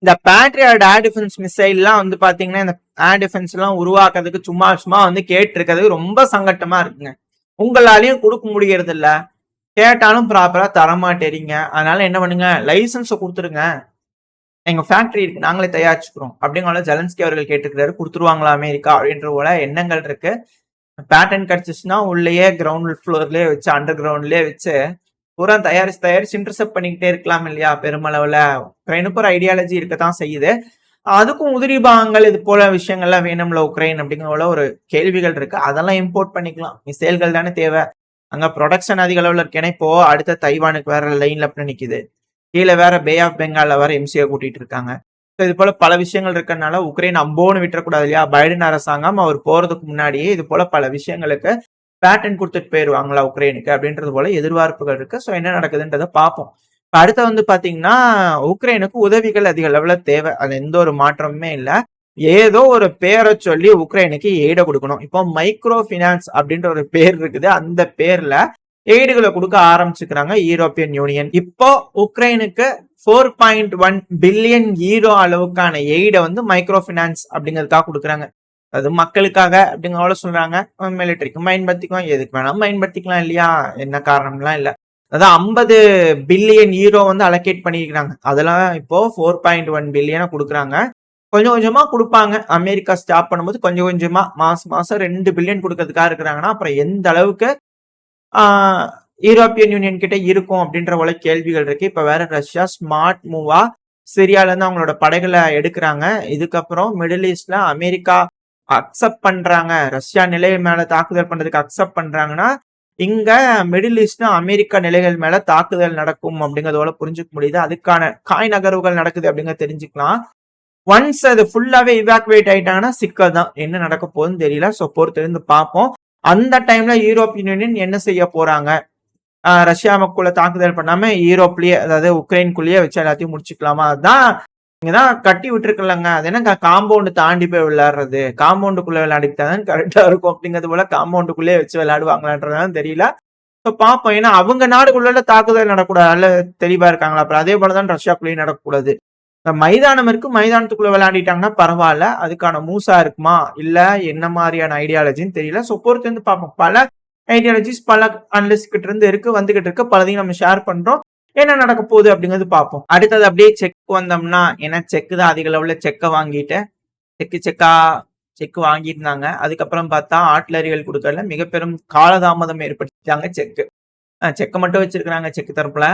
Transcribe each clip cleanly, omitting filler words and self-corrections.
இந்த patriot air defence மிசைல்லாம் வந்து பாத்தீங்கன்னா இந்த ஏர் டிஃபென்ஸ் எல்லாம் உருவாக்குறதுக்கு சும்மா சும்மா வந்து கேட்டு இருக்கிறது ரொம்ப சங்கட்டமா இருக்குங்க. உங்களாலையும் கொடுக்க முடியறது இல்ல, கேட்டாலும் ப்ராப்பரா தரமாட்டேறீங்க. அதனால என்ன பண்ணுங்க, லைசன்ஸை கொடுத்துருங்க, எங்க ஃபேக்டரி இருக்கு, நாங்களே தயாரிச்சுக்கிறோம் அப்படிங்கிற ஜெலன்ஸ்கி அவர்கள் கேட்டுக்கிறாரு. கொடுத்துருவாங்களா அமெரிக்கா அப்படின்ற போல எண்ணங்கள் இருக்கு. பேட்டன் கிடைச்சிச்சுன்னா உள்ளேயே கிரவுண்ட் ஃப்ளோர்லயே வச்சு அண்டர் கிரவுண்ட்லயே வச்சு பூரா தயாரிச்சு இன்டர்செப்ட் பண்ணிக்கிட்டே இருக்கலாம் இல்லையா? பெருமளவுல உக்ரைனுக்கு ஒரு ஐடியாலஜி இருக்கத்தான் செய்யுது. அதுக்கும் உதிரி பாகங்கள் இது போல விஷயங்கள்லாம் வேணும்ல உக்ரைன் அப்படிங்கிற ஒரு கேள்விகள் இருக்கு. அதெல்லாம் இம்போர்ட் பண்ணிக்கலாம், மிசைல்கள் தானே தேவை. அங்க ப்ரொடக்ஷன் அதிக அளவுல இருக்கேன்னா இப்போ அடுத்த தைவானுக்கு வேற லைன்ல நிக்குது, கீழே வேற பே ஆஃப் பெங்கால்ல வேற எம்சிஏ கூட்டிட்டு இருக்காங்க. இது போல பல விஷயங்கள் இருக்கறனால உக்ரைன் அம்போன்னு விட்டுறக்கூடாது இல்லையா? பைடன் அரசாங்கம் அவர் போறதுக்கு முன்னாடியே இது போல பல விஷயங்களுக்கு பேட்டன் கொடுத்துட்டு போயிருவாங்களா உக்ரைனுக்கு அப்படின்றது போல எதிர்பார்ப்புகள் இருக்கு. ஸோ என்ன நடக்குதுன்றத பார்ப்போம். அடுத்த வந்து பாத்தீங்கன்னா உக்ரைனுக்கு உதவிகள் அதிக அளவுல தேவை, அது எந்த ஒரு மாற்றமுமே இல்லை. ஏதோ ஒரு பேரை சொல்லி உக்ரைனுக்கு எய்ட கொடுக்கணும். இப்போ மைக்ரோ பினான்ஸ் அப்படின்ற ஒரு பேர் இருக்குது, அந்த பேர்ல எய்டுகளை கொடுக்க ஆரம்பிச்சுக்கிறாங்க யூரோப்பியன் யூனியன். இப்போ உக்ரைனுக்கு 4.1 பில்லியன் யூரோ அளவுக்கான எய்டை வந்து மைக்ரோ பினான்ஸ் அப்படிங்கிறதுக்காக கொடுக்குறாங்க. அது மக்களுக்காக அப்படிங்கிற சொல்றாங்க. மிலிட்டரிக்கும் பயன்படுத்திக்கலாம், எதுக்கு வேணாலும் பயன்படுத்திக்கலாம் இல்லையா? என்ன காரணம்லாம் இல்லை. அதான் 50 பில்லியன் யூரோ வந்து அலோகேட் பண்ணிருக்கிறாங்க. அதெல்லாம் இப்போ 4.1 பில்லியனை கொடுக்குறாங்க. கொஞ்சம் கொஞ்சமா கொடுப்பாங்க. அமெரிக்கா ஸ்டாப் பண்ணும்போது கொஞ்சம் கொஞ்சமா மாசம் 2 பில்லியன் கொடுக்கறதுக்காக இருக்கிறாங்கன்னா அப்புறம் எந்த அளவுக்கு யூரோப்பியன் யூனியன் கிட்ட இருக்கும் அப்படின்ற போல கேள்விகள் இருக்கு. இப்ப வேற ரஷ்யா ஸ்மார்ட் மூவா சிரியால இருந்து அவங்களோட படைகளை எடுக்கிறாங்க. இதுக்கப்புறம் மிடில் ஈஸ்ட்ல அமெரிக்கா அக்செப்ட் பண்றாங்க, ரஷ்யா நிலை மேல தாக்குதல் பண்றதுக்கு அக்செப்ட் பண்றாங்கன்னா இங்க மிடில் ஈஸ்ட்ல அமெரிக்கா நிலைகள் மேல தாக்குதல் நடக்கும் அப்படிங்கறதோட புரிஞ்சுக்க முடியுது. அதுக்கான காய் நகர்வுகள் நடக்குது அப்படிங்கறத தெரிஞ்சுக்கலாம். ஒன்ஸ் அது ஃபுல்லாவே இவாக்குவேட் ஆயிட்டாங்கன்னா சிக்கல் தான், என்ன நடக்க போகுதுன்னு தெரியல. ஸோ பொறுத்திருந்து பார்ப்போம். அந்த டைம்ல யூரோப்பியன் யூனியன் என்ன செய்ய போறாங்க, ரஷ்யாவுக்குள்ள தாக்குதல் பண்ணாம யூரோப்லயே அதாவது உக்ரைனுக்குள்ளேயே வச்சு எல்லாத்தையும் முடிச்சுக்கலாமா? அதுதான் இங்கதான் கட்டி விட்டுருக்கலங்க. அது என்ன காம்பவுண்டு தாண்டி போய் விளையாடுறது, காம்பவுண்டுக்குள்ள விளையாடிட்டாதான் கரெக்டா இருக்கும் அப்படிங்கிறது போல காம்பவுண்டுக்குள்ளேயே வச்சு விளையாடுவாங்களான்றதான் தெரியல. ஸோ பார்ப்போம். ஏன்னா அவங்க நாடுக்குள்ள தாக்குதல் நடக்கூடாது, நல்ல தெளிவா இருக்காங்களா? அப்புறம் அதே போலதான் ரஷ்யாக்குள்ளேயும் நடக்கக்கூடாது. மைதானம் இருக்கு, மைதானத்துக்குள்ள விளையாடிட்டாங்கன்னா பரவாயில்ல. அதுக்கான மூசா இருக்குமா இல்ல என்ன மாதிரியான ஐடியாலஜின்னு தெரியல. ஸோ பொறுத்து வந்து பார்ப்போம். பல ஐடியாலஜிஸ் பல அனலிஸ்ட் கிட்ட இருந்து இருக்கு, வந்துகிட்டு இருக்கு, பலதையும் நம்ம ஷேர் பண்றோம். என்ன நடக்க போகுது அப்படிங்கிறது பார்ப்போம். அடுத்தது அப்படியே செக் வந்தோம்னா, ஏன்னா செக் தான் அதிக அளவுல செக்கை வாங்கிட்டு செக் வாங்கியிருந்தாங்க. அதுக்கப்புறம் பார்த்தா ஆட்லரிகள் கொடுக்கறதுல மிக பெரும் காலதாமதம் ஏற்படுத்திட்டாங்க. செக்கை மட்டும் வச்சிருக்கிறாங்க. செக் தரப்புல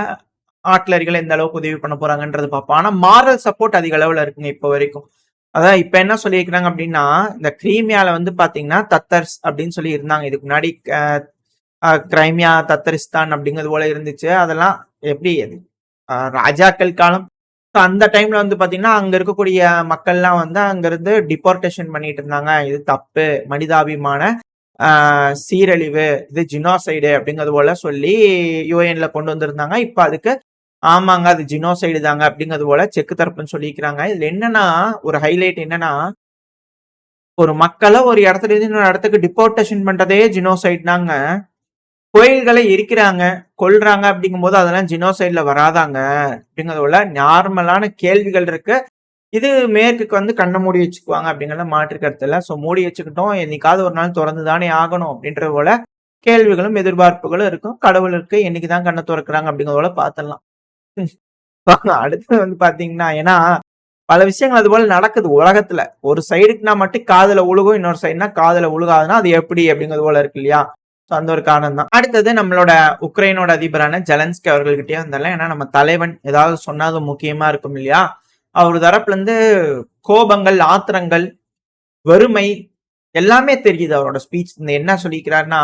ஆட்லரிகள் எந்த அளவுக்கு உதவி பண்ண போறாங்கன்றது பார்ப்போம். ஆனா மாரல் சப்போர்ட் அதிக அளவுல இருக்குங்க இப்போ வரைக்கும். அதான் இப்ப என்ன சொல்லியிருக்கிறாங்க அப்படின்னா, இந்த கிரீமியால வந்து பாத்தீங்கன்னா தத்தர்ஸ் அப்படின்னு சொல்லி இருந்தாங்க. இதுக்கு முன்னாடி கிரைமியா தத்தரிஸ்தான் அப்படிங்கிறது போல இருந்துச்சு. அதெல்லாம் எப்படி ராஜாக்கள் காலம். அந்த டைம்ல வந்து பாத்தீங்கன்னா அங்க இருக்கக்கூடிய மக்கள்லாம் வந்து அங்க இருந்து டிபோர்டேஷன் பண்ணிட்டு இருந்தாங்க. இது தப்பு, மனிதாபிமான சீரழிவு, இது ஜினோசைடு அப்படிங்கிறது போல சொல்லி யூஎன்ல கொண்டு வந்திருந்தாங்க. இப்ப அதுக்கு ஆமாங்க அது ஜினோசைடு தாங்க அப்படிங்கிறது போல செக்கு தரப்புன்னு சொல்லிக்கிறாங்க. இதுல என்னன்னா ஒரு ஹைலைட் என்னன்னா, ஒரு மக்களை ஒரு இடத்துல இருந்து இன்னொரு இடத்துக்கு டிபோர்டேஷன் பண்றதே ஜினோசைட்னாங்க. கோயில்களை எரிக்கிறாங்க, கொல்றாங்க அப்படிங்கும் போது அதெல்லாம் ஜினோசைட்ல வராதாங்க அப்படிங்கிறது போல நார்மலான கேள்விகள் இருக்கு. இது மேற்குக்கு வந்து கண்ணை மூடி வச்சுக்குவாங்க அப்படிங்கிறத மாற்று கருத்து இல்லை. ஸோ மூடி வச்சுக்கிட்டோம், என்னைக்காவது ஒரு நாள் திறந்து தானே ஆகணும் அப்படின்ற போல கேள்விகளும் எதிர்பார்ப்புகளும் இருக்கும். கடவுள் இருக்கு, என்னைக்குதான் கண்ணை திறக்கிறாங்க அப்படிங்கிறத போல பார்த்துடலாம். அடுத்து வந்து பாத்தீங்கன்னா, ஏன்னா பல விஷயங்கள் அது போல நடக்குது உலகத்துல. ஒரு சைடுக்குனா மட்டும் காதுல உழுகும், இன்னொரு சைடுனா காதுல உழுகாதுன்னா அது எப்படி அப்படிங்கிறது போல இருக்கு இல்லையா? அந்த ஒரு காரணம் தான். அடுத்தது நம்மளோட உக்ரைனோட அதிபரான ஜெலன்ஸ்கி அவர்கள்கிட்டயே வந்தாலும், ஏன்னா நம்ம தலைவன் ஏதாவது சொன்னாது முக்கியமா இருக்கும் இல்லையா? அவர் தரப்புல இருந்து கோபங்கள், ஆத்திரங்கள், வறுமை எல்லாமே தெரியுது அவரோட ஸ்பீச். இந்த என்ன சொல்லிக்கிறாருன்னா,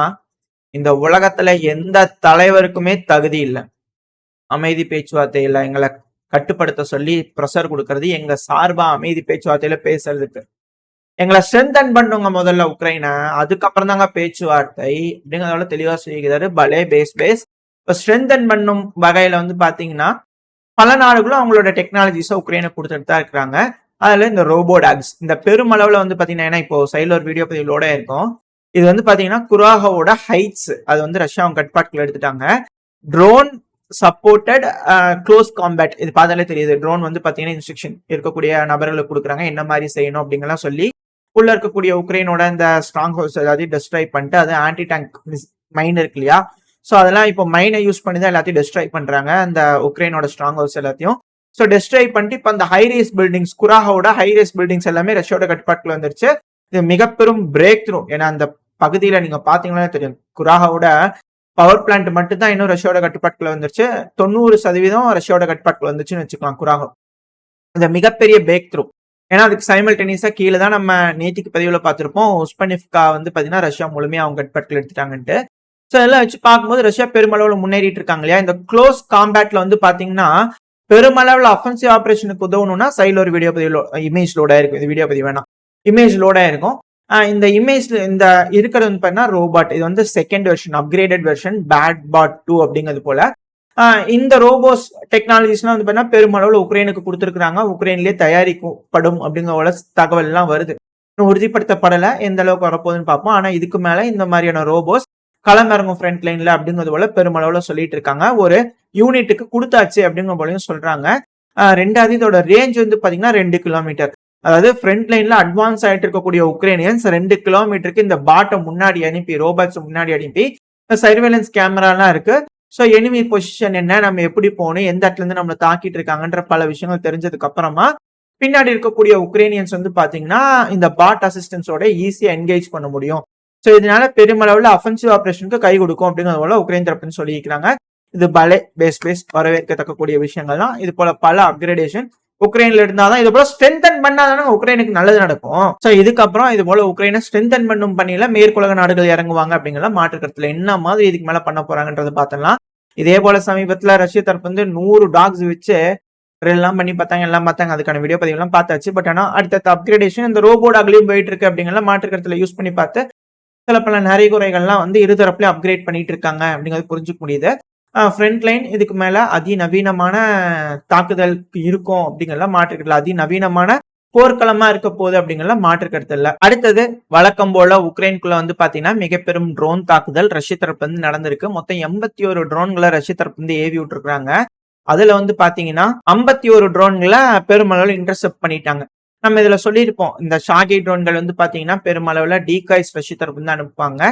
இந்த உலகத்துல எந்த தலைவருக்குமே தகுதி இல்லை அமைதி பேச்சுவார்த்தையில எங்களை கட்டுப்படுத்த சொல்லி ப்ரெஷர் கொடுக்கறது, எங்க சார்பா அமைதி பேச்சுவார்த்தையில பேசுறதுக்கு எங்களை ஸ்ட்ரென்தன் பண்ணுங்க முதல்ல உக்ரைனை, அதுக்கப்புறம் தாங்க பேச்சுவார்த்தை அப்படிங்கிறத தெளிவா சொல்லிக்கிறாரு. பலே பேஸ் இப்ப ஸ்ட்ரென்தன் பண்ணும் வகையில வந்து பாத்தீங்கன்னா பல நாடுகளும் அவங்களோட டெக்னாலஜிஸை உக்ரைனுக்கு கொடுத்துட்டு தான் இருக்கிறாங்க. அதுல இந்த ரோபோடாக்ஸ் இந்த பெருமளவுல வந்து பாத்தீங்கன்னா, ஏன்னா இப்போ சைட்ல ஒரு வீடியோ பதிவோட இருக்கும். இது வந்து பாத்தீங்கன்னா குராகோட ஹைட்ஸ், அது வந்து ரஷ்யா அவங்க கட்பாட்டுக்குள்ள எடுத்துட்டாங்க. Drone supported close combat. இது பார்த்தாலே தெரியுது. ட்ரோன் வந்து பாத்தீங்கன்னா இன்ஸ்ட்ரக்ஷன் இருக்கக்கூடிய நபர்களுக்கு கொடுக்குறாங்க, என்ன மாதிரி செய்யணும் அப்படிங்கலாம் சொல்லி. உள்ள இருக்கக்கூடிய உக்ரைனோட இந்த ஸ்ட்ராங் ஹவுஸ் எல்லாத்தையும் டெஸ்ட்ராய் பண்ணிட்டு, அது ஆன்டி டேங்க் மைன் இருக்கு இல்லையா, ஸோ அதெல்லாம் இப்போ மைனை யூஸ் பண்ணி தான் எல்லாத்தையும் டெஸ்ட்ராய் பண்றாங்க, அந்த உக்ரைனோட ஸ்ட்ராங் ஹவுஸ் எல்லாத்தையும். ஸோ டெஸ்ட்ராய் பண்ணிட்டு இப்போ அந்த ஹைரேஸ் பில்டிங்ஸ், குராஹோட ஹைரேஸ் பில்டிங்ஸ் எல்லாமே ரஷ்யாவோட கட்டுப்பாட்டுல வந்துருச்சு. இது மிக பெரும் பிரேக் த்ரூ. ஏன்னா அந்த பகுதியில நீங்க பாத்தீங்கன்னா தெரியும், குராஹோட பவர் பிளான்ட் மட்டும் தான் இன்னும் ரஷ்யாவோட கட்டுப்பாட்டுல வந்துருச்சு. 90% ரஷ்யாவோட கட்டுப்பாட்டுல வந்துச்சுன்னு வச்சுக்கலாம் குராஹோ. இந்த மிகப்பெரிய பிரேக் த்ரூ. ஏன்னா அதுக்கு சைமல்டேனியஸா கீழே தான் நம்ம நேத்திக்கு பதிவுல பார்த்திருப்போம், உஸ்பனிஃப்கா வந்து பாத்தீங்கன்னா ரஷ்யா முழுமையா அவங்க கட்டுப்பாட்டுல எடுத்துட்டாங்கன்ட்டு. ஸோ இதெல்லாம் வச்சு பார்க்கும்போது ரஷ்யா பெருமளவுல முன்னேறிட்டு இருக்காங்க இல்லையா. இந்த க்ளோஸ் காம்பேட்ல வந்து பாத்தீங்கன்னா பெருமளவுல அஃபென்சிவ் ஆபரேஷனுக்கு உதவணும்னா சைட்ல ஒரு வீடியோ பதிவு இமேஜ் லோடா இருக்கும். இந்த வீடியோ பதிவு வேணாம், இமேஜ் லோடா இருக்கும். இந்த இமேஜ்ல இந்த இருக்கிறது வந்து பாத்தீங்கன்னா ரோபாட். இது வந்து செகண்ட் வெர்ஷன், அப்கிரேடட் வெர்ஷன், பேட் பாட் 2 அப்படிங்கிறது போல. இந்த ரோபோஸ் டெக்னாலஜிஸ்லாம் வந்து பாத்தீங்கன்னா பெருமளவுல உக்ரைனுக்கு கொடுத்துருக்காங்க. உக்ரைன்லயே தயாரிக்கப்படும் அப்படிங்கிற தகவல் எல்லாம் வருது. இன்னும் உறுதிப்படுத்தப்படல, எந்த அளவுக்கு வரப்போகுதுன்னு பார்ப்போம். ஆனா இதுக்கு மேல இந்த மாதிரியான ரோபோஸ் களமிறங்கும் ஃப்ரண்ட் லைன்ல அப்படிங்கிறது போல பெருமளவுல சொல்லிட்டு இருக்காங்க. ஒரு யூனிட்டுக்கு கொடுத்தாச்சு அப்படிங்கிற போலையும் சொல்றாங்க. ரெண்டாவது இதோட ரேஞ்ச் வந்து பாத்தீங்கன்னா 2 கிலோமீட்டர். அதாவது ஃப்ரண்ட் லைன்ல அட்வான்ஸ் ஆயிட்டு இருக்கக்கூடிய உக்ரைனியன்ஸ் 2 கிலோமீட்டருக்கு இந்த பாட்டை முன்னாடி அனுப்பி, ரோபோட்ஸ் முன்னாடி அனுப்பி, சர்வேலன்ஸ் கேமராலாம் இருக்கு. ஸோ எனிமி பொசிஷன் என்ன, நம்ம எப்படி போகணும், எந்த இடத்துல இருந்து நம்மளை தாக்கிட்டு இருக்காங்கன்ற பல விஷயங்கள் தெரிஞ்சதுக்கு அப்புறமா பின்னாடி இருக்கக்கூடிய உக்ரைனியன்ஸ் வந்து பாத்தீங்கன்னா இந்த பாட் அசிஸ்டன்ஸோட ஈஸியா என்கேஜ் பண்ண முடியும். ஸோ இதனால பெருமளவுல அஃபென்சிவ் ஆபரேஷனுக்கு கை கொடுக்கும் அப்படிங்கிறது போல உக்ரைன் தரப்புன்னு சொல்லியிருக்காங்க. இது பலே பேஸ் வரவேற்கத்தக்கக்கூடிய விஷயங்கள் தான். இது போல பல அப்கிரேடேஷன் உக்ரைன்ல இருந்தாதான், இது போல ஸ்ட்ரென்தன் பண்ணாதானே உக்ரைனுக்கு நல்லது நடக்கும். சோ இதுக்கப்புறம் இது போல உக்ரைனை ஸ்ட்ரென்தன் பண்ணும் பணியில மேற்குலக நாடுகள் இறங்குவாங்க அப்படிங்கிற மாற்று கருத்துல. என்ன மாதிரி இதுக்கு மேல பண்ண போறாங்கன்றத பார்த்தலாம். இதே போல சமீபத்துல ரஷ்ய தரப்பு வந்து 100 டாக்ஸ் வச்சு எல்லாம் பண்ணி பார்த்தாங்க, எல்லாம் பார்த்தாங்க. அதுக்கான வீடியோ பதிவு எல்லாம் பார்த்தாச்சு. பட் ஆனா அடுத்த அப்கிரேடேஷன் இந்த ரோபோ டாக்லயும் போயிட்டு இருக்கு அப்படிங்கிற மாற்று கருத்துல யூஸ் பண்ணி பார்த்து சில பல நிறைய குறைகள்லாம் வந்து இருதரப்புலயும் அப்கிரேட் பண்ணிட்டு இருக்காங்க அப்படிங்கிறது புரிஞ்சுக்க முடியுது. ஃப்ரண்ட் லைன் இதுக்கு மேல அதிநவீனமான தாக்குதல் இருக்கும் அப்படிங்கறத மாற்றுக்கல, அதிநவீனமான போர்க்களமா இருக்க போகுது அப்படிங்கறத மாற்றுக்கிறது இல்ல. அடுத்தது வழக்கம் போல உக்ரைனுக்குள்ள வந்து பாத்தீங்கன்னா மிக பெரும் ட்ரோன் தாக்குதல் ரஷ்ய தரப்பு வந்து நடந்திருக்கு. மொத்தம் 81 ட்ரோன்களை ரஷ்ய தரப்பு வந்து ஏவி விட்டுருக்காங்க. அதுல வந்து பாத்தீங்கன்னா 51 ட்ரோன்களை பெருமளவுல இன்டர்செப்ட் பண்ணிட்டாங்க. நம்ம இதுல சொல்லியிருப்போம், இந்த ஷாகி ட்ரோன்கள் வந்து பாத்தீங்கன்னா பெருமளவுல டீகாய்ஸ் ரஷ்ய தரப்பு வந்து அனுப்புவாங்க.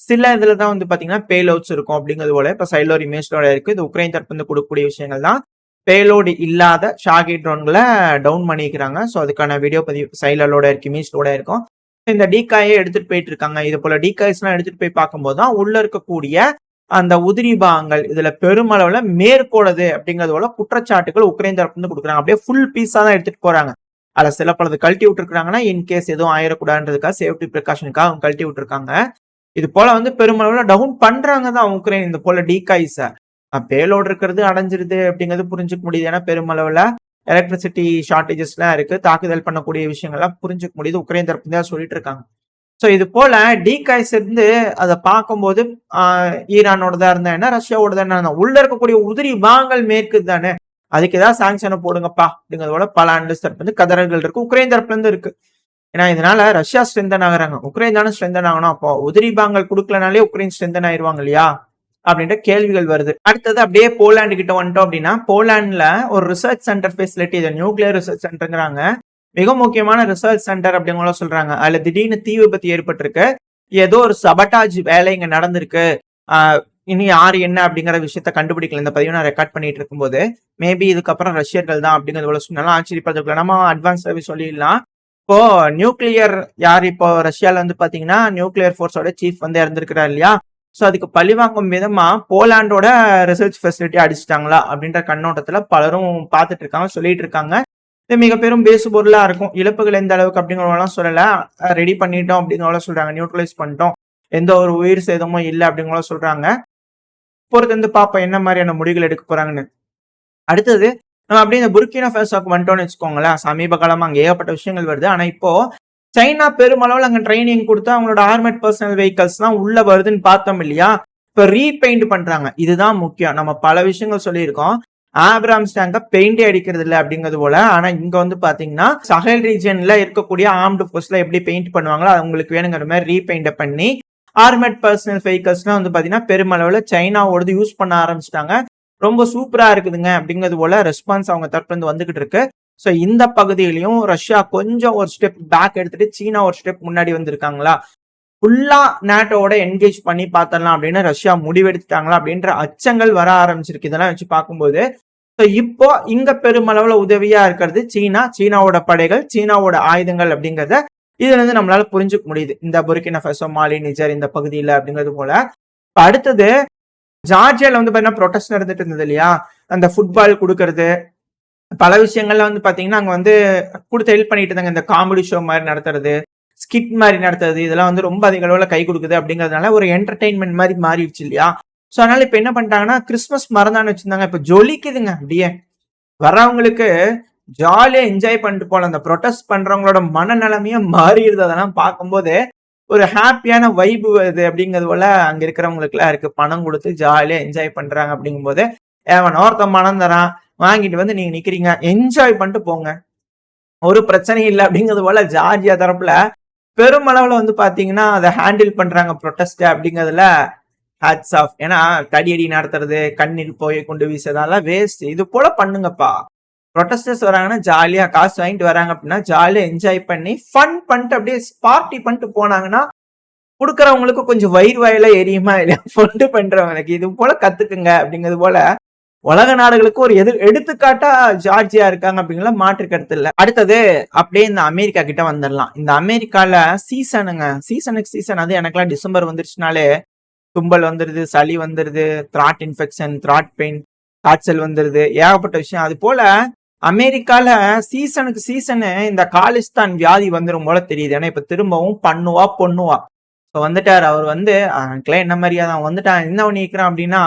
சில இதுல தான் வந்து பாத்தீங்கன்னா பேலோட்ஸ் இருக்கும் அப்படிங்கிறது போல. இப்ப சைட்ல ஒரு இமேஜோட இருக்கு. இது உக்ரைன் தரப்பு வந்து கொடுக்கக்கூடிய விஷயங்கள் தான். பேலோடு இல்லாத ஷாகி ட்ரோன்களை டவுன் பண்ணிக்கிறாங்க. ஸோ அதுக்கான வீடியோ பதிவு சைலோட இருக்கு, இமேஜோட இருக்கும். இந்த டீகாயை எடுத்துட்டு போயிட்டு இருக்காங்க. இது போல டீகாய்ஸ் எல்லாம் எடுத்துட்டு போய் பார்க்கும்போது தான் உள்ள இருக்கக்கூடிய அந்த உதிரி பாகங்கள் இதுல பெருமளவுல மேற்கோளது அப்படிங்கிறது போல குற்றச்சாட்டுகள் உக்ரைன் தரப்பு வந்து கொடுக்குறாங்க. அப்படியே ஃபுல் பீஸா தான் எடுத்துட்டு போறாங்க. அதுல சில பலது கழட்டி விட்டுருக்காங்கன்னா இன்கேஸ் எதுவும் ஆயிடக்கூடாதுன்றதுக்காக சேஃப்டி ப்ரிகாஷனுக்காக அவங்க கழட்டி விட்டுருக்காங்க. இது போல வந்து பெருமளவுல டவுன் பண்றாங்க தான் உக்ரைன். இந்த போல டீகாய்ஸ பேலோடு இருக்கிறது அடைஞ்சிருது அப்படிங்கிறது புரிஞ்சுக்க முடியுது. ஏன்னா பெருமளவுல எலக்ட்ரிசிட்டி ஷார்டேஜஸ் எல்லாம் இருக்கு, தாக்குதல் பண்ணக்கூடிய விஷயங்கள்லாம் புரிஞ்சுக்க முடியுது. உக்ரைன் தரப்பு தான் சொல்லிட்டு இருக்காங்க. ஸோ இது போல டீகாய்ஸ் இருந்து அதை பார்க்கும்போது ஈரானோட தான் இருந்தா என்ன, ரஷ்யாவோட தான் இருந்தா, உள்ள இருக்கக்கூடிய உதிரி பாகங்கள் மேற்கு தானே, அதுக்கு ஏதாவது சாங்ஷனை போடுங்கப்பா அப்படிங்கிறது போல பல அனலிஸ்ட் தரப்பு வந்து கதறல்கள் இருக்கு, உக்ரைன் தரப்புல இருந்து இருக்கு. ஏன்னா இதனால ரஷ்யா ஸ்ட்ரென்தன் ஆகுறாங்க, உக்ரைன் தானே ஸ்ட்ரென்தன் ஆகணும். அப்போ உதிரி பாகங்கள் கொடுக்கலனாலே உக்ரைன் ஸ்ட்ரென்தன் ஆயிருவாங்க இல்லையா அப்படின்ற கேள்விகள் வருது. அடுத்தது அப்படியே போலாண்டு கிட்ட வந்துட்டோம் அப்படின்னா, போலாண்ட்ல ஒரு ரிசர்ச் சென்டர் ஃபெசிலிட்டி, இது நியூக்ளியர் ரிசர்ச் சென்டர்ங்கிறாங்க, மிக முக்கியமான ரிசர்ச் சென்டர் அப்படிங்கிற சொல்றாங்க. அதுல திடீர்னு தீ விபத்து ஏற்பட்டிருக்கு, ஏதோ ஒரு சபட்டாஜ் வேலை இங்க நடந்திருக்கு, இனி யாரு என்ன அப்படிங்கிற விஷயத்த கண்டுபிடிக்கல. இந்த பதிவு நான் ரெக்கார்ட் பண்ணிட்டு இருக்கும்போது மேபி இதுக்கப்புறம் ரஷ்யர்கள் தான் அப்படிங்கிறது சொன்னாலும் ஆச்சரியப்படுறதுக்குள்ள நம்ம அட்வான்ஸ் சர்வீஸ் சொல்லிடலாம். இப்போ நியூக்ளியர் யார், இப்போ ரஷ்யால வந்து பாத்தீங்கன்னா நியூக்ளியர் போர்ஸோட சீஃப் வந்து இறந்திருக்கிறார் இல்லையா. ஸோ அதுக்கு பழிவாங்கும் விதமா போலாண்டோட ரிசர்ச் ஃபெசிலிட்டி அடிச்சிட்டாங்களா அப்படின்ற கண்ணோட்டத்துல பலரும் பார்த்துட்டு இருக்காங்க, சொல்லிட்டு இருக்காங்க. இது மிக பெரும் பேசு பொருளா இருக்கும். இழப்புகள் எந்த அளவுக்கு அப்படிங்கிறவங்களாம் சொல்லல, ரெடி பண்ணிட்டோம் அப்படிங்கிறவங்கள சொல்றாங்க, நியூட்ரலைஸ் பண்ணிட்டோம், எந்த ஒரு உயிர் சேதமும் இல்லை அப்படிங்கிறவங்கள சொல்றாங்க. பொறுத்து வந்து பார்ப்போம் என்ன மாதிரியான முடிவுகள் எடுக்க போறாங்கன்னு. அடுத்தது நம்ம அப்படியே இந்த புர்கினா ஃபேசோக்கு வந்துட்டோம்னு வச்சுக்கோங்களேன். சமீப காலமா அங்கே ஏகப்பட்ட விஷயங்கள் வருது. ஆனா இப்போ சைனா பெருமளவில் அங்க ட்ரைனிங் கொடுத்து அவங்களோட ஆர்மட் பர்சனல் வெஹிக்கல்ஸ் எல்லாம் உள்ள வருதுன்னு பார்த்தோம் இல்லையா. இப்ப ரீபெயிண்ட் பண்றாங்க, இதுதான் முக்கியம். நம்ம பல விஷயங்கள் சொல்லியிருக்கோம், ஆப்ராம்ஸ் டேங்க பெயிண்டே அடிக்கிறது இல்லை அப்படிங்கிறது போல. ஆனா இங்க வந்து பாத்தீங்கன்னா சஹேல் ரீஜன்ல இருக்கக்கூடிய ஆர்ம்டு போர்ஸ்ல எப்படி பெயிண்ட் பண்ணுவாங்களோ அவங்களுக்கு வேணுங்கிற மாதிரி ரீபெயிண்ட் பண்ணி ஆர்மட் பர்சனல் வெஹிக்கல்ஸ்லாம் வந்து பாத்தீங்கன்னா பெருமளவுல சைனாவோடது யூஸ் பண்ண ஆரம்பிச்சிட்டாங்க. ரொம்ப சூப்பரா இருக்குதுங்க அப்படிங்கிறது போல ரெஸ்பான்ஸ் அவங்க தரப்புல இருந்து வந்துகிட்டு இருக்கு. ஸோ இந்த பகுதியிலையும் ரஷ்யா கொஞ்சம் ஒரு ஸ்டெப் பேக் எடுத்துட்டு சீனா ஒரு ஸ்டெப் முன்னாடி வந்திருக்காங்களா, ஃபுல்லா நேட்டோட என்கேஜ் பண்ணி பார்த்தரலாம் அப்படின்னு ரஷ்யா முடிவெடுத்துட்டாங்களா அப்படின்ற அச்சங்கள் வர ஆரம்பிச்சிருக்கு. இதெல்லாம் வச்சு பார்க்கும்போது ஸோ இப்போ இங்க பெருமளவுல உதவியா இருக்கிறது சீனா, சீனாவோட படைகள், சீனாவோட ஆயுதங்கள் அப்படிங்கிறத இதுல இருந்து நம்மளால புரிஞ்சுக்க முடியுது. இந்த புர்கினா ஃபேசோ, மாலி, நிஜர் இந்த பகுதியில அப்படிங்கிறது போல. இப்ப அடுத்தது ஜார்ஜியால வந்து பாத்தீங்கன்னா ப்ரொடெஸ்ட் நடந்துட்டு இருந்தது இல்லையா, அந்த ஃபுட்பால் கொடுக்கறது, பல விஷயங்கள்ல வந்து பாத்தீங்கன்னா அங்க வந்து கொடுத்து ஹெல்ப் பண்ணிட்டு இருந்தாங்க. இந்த காமெடி ஷோ மாதிரி நடத்துறது, ஸ்கிட் மாதிரி நடத்துறது, இதெல்லாம் வந்து ரொம்ப அதிக அளவுல கை கொடுக்குது அப்படிங்கிறதுனால ஒரு என்டர்டைன்மெண்ட் மாதிரி மாறிடுச்சு இல்லையா. ஸோ அதனால இப்ப என்ன பண்ணிட்டாங்கன்னா கிறிஸ்துமஸ் மறந்தான்னு வச்சிருந்தாங்க, இப்ப ஜொலிக்குதுங்க அப்படியே. வர்றவங்களுக்கு ஜாலியா என்ஜாய் பண்ணிட்டு போல. அந்த ப்ரொடெஸ்ட் பண்றவங்களோட மனநிலைமையே மாறிடுது. அதெல்லாம் பார்க்கும்போது ஒரு ஹாப்பியான வைப் வருது அப்படிங்கிறது போல அங்க இருக்கிறவங்களுக்கு எல்லாம் இருக்கு. பணம் கொடுத்து ஜாலியா என்ஜாய் பண்றாங்க அப்படிங்கும்போது எவனோ ஒருத்தன் பணம் தரான், வாங்கிட்டு வந்து நீங்க நிக்கிறீங்க, என்ஜாய் பண்ணிட்டு போங்க, ஒரு பிரச்சனையும் இல்லை அப்படிங்கிறது போல ஜார்ஜியா தரப்புல பெருமளவுல வந்து பாத்தீங்கன்னா அதை ஹேண்டில் பண்றாங்க ப்ரொடெஸ்ட் அப்படிங்கிறதுல ஹேட்ஸ் ஆஃப். ஏன்னா தடியடி நடத்துறது, கண்ணீர் போய் கொண்டு வீசுறதெல்லாம் வேஸ்ட். இது போல பண்ணுங்கப்பா. ப்ரொடெஸ்டர்ஸ் வராங்கன்னா ஜாலியா காசு வாங்கிட்டு வராங்க அப்படின்னா ஜாலியா என்ஜாய் பண்ணி ஃபன் பண்ணிட்டு அப்படியே பார்ட்டி பண்ணிட்டு போனாங்கன்னா கொடுக்கறவங்களுக்கு கொஞ்சம் வயிறு வாயில எரியுமா இல்லையா, ஃபண்டு பண்றவங்களுக்கு இது போல கத்துக்குங்க அப்படிங்கிறது போல உலக நாடுகளுக்கு ஒரு எடுத்துக்காட்டா ஜார்ஜியா இருக்காங்க அப்படிங்கிற மாற்று கருத்து இல்ல. அடுத்தது அப்படியே இந்த அமெரிக்கா கிட்ட வந்துடலாம். இந்த அமெரிக்கால சீசனுக்கு சீசன். அது எனக்குலாம் டிசம்பர் வந்துருச்சுனாலே தும்பல் வந்துருது, சளி வந்துருது, த்ராட் இன்ஃபெக்ஷன், த்ராட் பெயின், காய்ச்சல் வந்துருது, ஏகப்பட்ட விஷயம். அது போல அமெரிக்கால சீசனுக்கு சீசனு இந்த காலிஸ்தான் வியாதி வந்துடும் போல தெரியுது. ஏன்னா இப்ப திரும்பவும் பண்ணுவா பொண்ணுவா இப்ப வந்துட்டாரு அவர். வந்து என்ன மாதிரியா தான் வந்துட்டான். என்ன பண்ணிக்கிறான் அப்படின்னா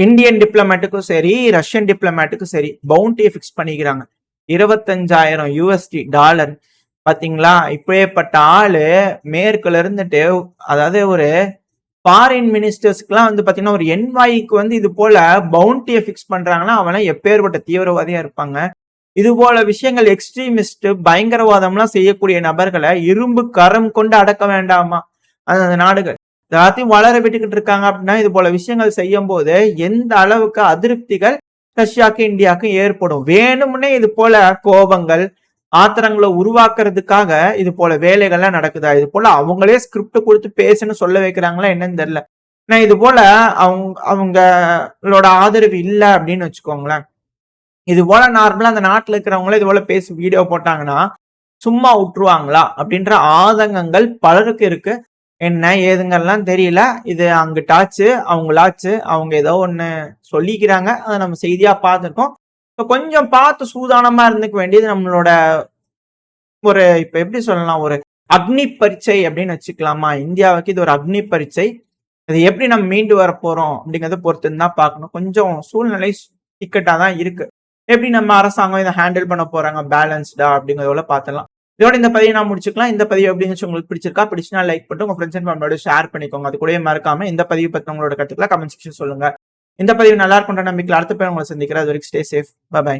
இந்தியன் டிப்ளமேட்டுக்கும் சரி, ரஷ்யன் டிப்ளமேட்டுக்கும் சரி பவுண்டியை பிக்ஸ் பண்ணிக்கிறாங்க. 25,000 USD டாலர். பாத்தீங்களா, இப்பேற்பட்ட ஆளு மேற்குல இருந்துட்டு, அதாவது ஒரு ஃபாரின் மினிஸ்டர்ஸ்க்குலாம் வந்து பாத்தீங்கன்னா ஒரு என்வாய்க்கு வந்து இது போல பவுண்டியை பிக்ஸ் பண்றாங்கன்னா அவனா எப்பேற்பட்ட தீவிரவாதியா இருப்பாங்க. இது போல விஷயங்கள் எக்ஸ்ட்ரீமிஸ்ட் பயங்கரவாதம்லாம் செய்யக்கூடிய நபர்களை இரும்பு கரம் கொண்டு அடக்க வேண்டாமா அந்த நாடுகள். எல்லாத்தையும் வளர விட்டுக்கிட்டு இருக்காங்க அப்படின்னா இது போல விஷயங்கள் செய்யும் போது எந்த அளவுக்கு அதிருப்திகள் ரஷ்யாக்கு இந்தியாவுக்கு ஏற்படும். வேணும்னே இது போல கோபங்கள் ஆத்திரங்களை உருவாக்குறதுக்காக இது போல வேலைகள்லாம் நடக்குதா, இது போல அவங்களே ஸ்கிரிப்ட் கொடுத்து பேசுன்னு சொல்ல வைக்கிறாங்களா என்னன்னு தெரியல. ஏன்னா இது போல அவங்களோட ஆதரவு இல்லை அப்படின்னு வச்சுக்கோங்களேன். இது போல நார்மலா அந்த நாட்டுல இருக்கிறவங்களே இது போல பேசி வீடியோ போட்டாங்கன்னா சும்மா விட்டுருவாங்களா அப்படின்ற ஆதங்கங்கள் பலருக்கு இருக்கு. என்ன ஏதுங்கெல்லாம் தெரியல. இது அங்கிட்டாச்சு அவங்களாச்சு, அவங்க ஏதோ ஒண்ணு சொல்லிக்கிறாங்க, அதை நம்ம செய்தியா பார்த்துருக்கோம். கொஞ்சம் பார்த்து சூதானமா இருந்துக்க வேண்டியது நம்மளோட ஒரு இப்ப எப்படி சொல்லலாம், ஒரு அக்னி பரீட்சை அப்படின்னு வச்சுக்கலாமா. இந்தியாவுக்கு இது ஒரு அக்னி பரீட்சை. அது எப்படி நம்ம மீண்டு வர போறோம் அப்படிங்கறத பொறுத்துன்னு தான் பார்க்கணும். கொஞ்சம் சூழ்நிலை இக்கட்டா தான் இருக்கு. எப்படி நம்ம அரசாங்கம் இதை ஹேண்டில் பண்ண போறாங்க பேலன்ஸ்டா அப்படிங்கறத பார்த்துலாம். இதோட இந்த பதிவை நான் முடிச்சுக்கலாம். இந்த பதிவு எப்படின்னு உங்களுக்கு பிடிச்சிருக்கா, பிடிச்சினா லைக் பண்ணிட்டு உங்க ஃப்ரெண்ட்ஸ் அண்ட் ஃபேமிலியோட ஷேர் பண்ணிக்கோங்க. அது கூடவே மறக்காம இந்த பதிவு பத்தி உங்களோட கருத்துக்களை கமெண்ட் செக்ஷன் சொல்லுங்க. இந்த பதிவு நல்லா இருக்குன்ற நம்பிக்கையில் அடுத்த பேர் உங்களை சந்திக்கிறேன். அது வரைக்கும் ஸ்டே சேஃப். பை.